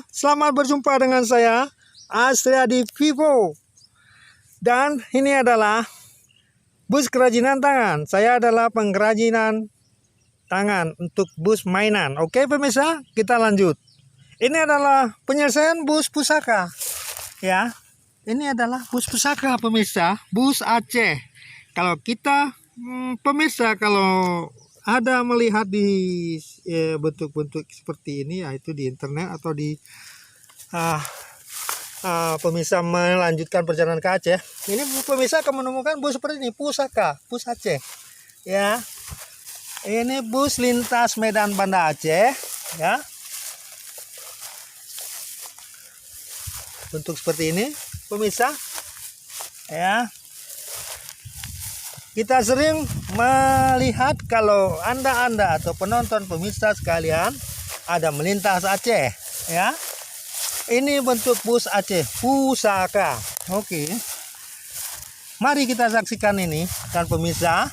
Selamat berjumpa dengan saya Asriadi Vivo. Dan ini adalah bus kerajinan tangan. Saya adalah pengrajinan tangan untuk bus mainan. Oke pemirsa, kita lanjut. Ini adalah penyelesaian bus pusaka. Ya, ini adalah bus pusaka pemirsa, bus Aceh. Kalau kita pemirsa, kalau ada melihat di bentuk-bentuk seperti ini, yaitu di internet atau di pemirsa melanjutkan perjalanan ke Aceh, ini pemirsa akan menemukan bus seperti ini, pusaka, bus Aceh. Ya, ini bus lintas Medan Banda Aceh. Ya, bentuk seperti ini, pemirsa. Ya. Kita sering melihat kalau Anda atau penonton pemirsa sekalian ada melintas Aceh, ya. Ini bentuk bus Aceh pusaka. Oke. Mari kita saksikan ini, dan pemirsa,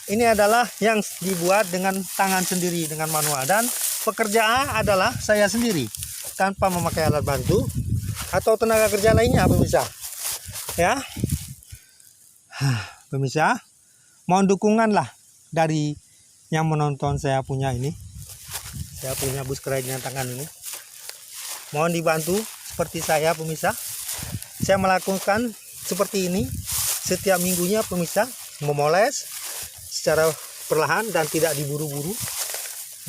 ini adalah yang dibuat dengan tangan sendiri, dengan manual, dan pekerjaan adalah saya sendiri tanpa memakai alat bantu atau tenaga kerja lainnya, pemirsa. Ya. Pemirsa, mohon dukungan lah dari yang menonton saya punya ini. Saya punya bus kerajinan tangan ini. Mohon dibantu seperti saya, pemirsa. Saya melakukan seperti ini setiap minggunya, pemirsa, memoles secara perlahan dan tidak diburu-buru.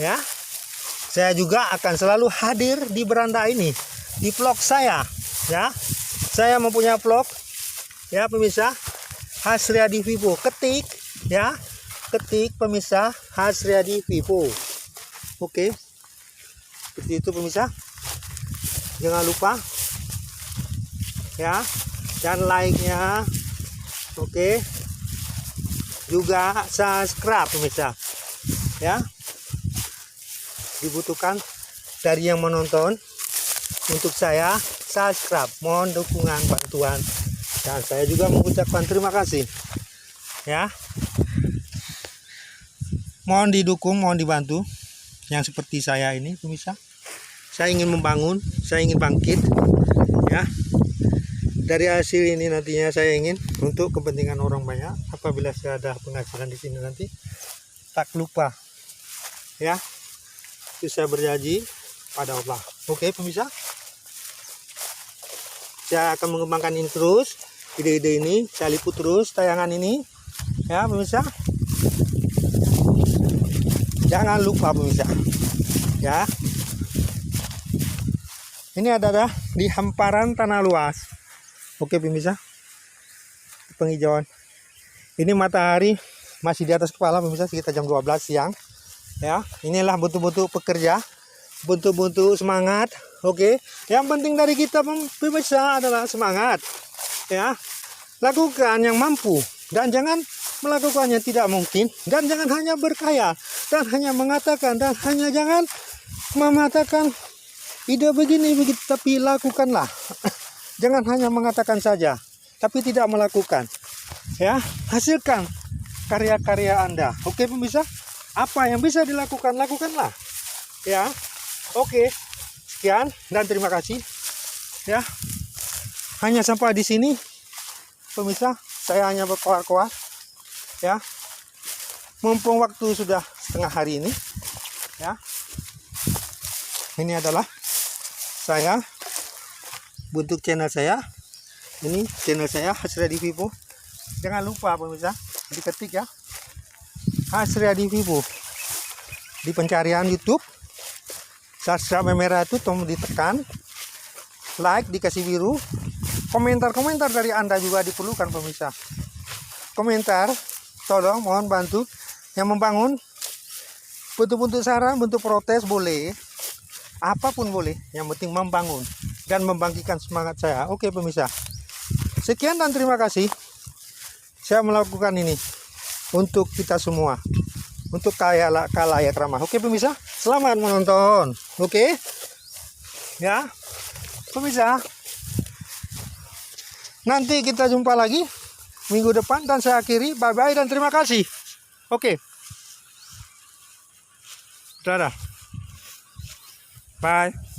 Ya. Saya juga akan selalu hadir di beranda ini, di vlog saya. Ya. Saya mempunyai vlog, ya pemirsa. Asriadi Vivo, ketik ya, ketik pemirsa, Asriadi Vivo. Oke, seperti itu pemirsa. Jangan lupa ya, dan like-nya. Oke, juga subscribe pemirsa ya. Dibutuhkan dari yang menonton untuk saya subscribe. Mohon dukungan, bantuan. Dan saya juga mengucapkan terima kasih ya. Mohon didukung, mohon dibantu yang seperti saya ini pemirsa. Saya ingin membangun, saya ingin bangkit ya. Dari hasil ini nantinya saya ingin untuk kepentingan orang banyak. Apabila saya ada penghasilan di sini nanti, tak lupa ya, itu saya berjanji pada Allah. Oke pemirsa, saya akan mengembangkan ini terus, ide-ide ini saya liput terus tayangan ini ya pemirsa. Jangan lupa pemirsa ya, ini adalah di hamparan tanah luas. Oke pemirsa, penghijauan ini, matahari masih di atas kepala pemirsa, sekitar jam 12 siang ya. Inilah bentuk-bentuk pekerja, bentuk-bentuk semangat. Oke, yang penting dari kita pemirsa adalah semangat ya. Lakukan yang mampu dan jangan melakukannya tidak mungkin, dan jangan hanya berkhayal dan hanya mengatakan, dan hanya jangan mengatakan ide begini begitu, tapi lakukanlah. Jangan hanya mengatakan saja tapi tidak melakukan ya. Hasilkan karya-karya Anda. Oke pemirsa, apa yang bisa dilakukan, lakukanlah ya. Oke, sekian dan terima kasih ya. Hanya sampai di sini pemirsa, saya hanya berkoar-koar ya. Mumpung waktu sudah setengah hari ini ya. Ini adalah saya, bentuk channel saya. Ini channel saya, Asriadi Vivo. Jangan lupa pemirsa, diketik ya, Asriadi Vivo di pencarian YouTube. Subscribe merah itu tombol ditekan, like dikasih biru. Komentar-komentar dari Anda juga diperlukan pemirsa. Komentar, tolong mohon bantu, yang membangun. Bentuk-bentuk saran, bentuk protes boleh, apapun boleh, yang penting membangun dan membangkitkan semangat saya. Oke pemirsa, sekian dan terima kasih. Saya melakukan ini untuk kita semua, untuk khalayak ramah. Oke pemirsa, selamat menonton. Oke ya pemirsa, nanti kita jumpa lagi minggu depan, dan saya akhiri, bye bye dan terima kasih. Oke, dadah, bye.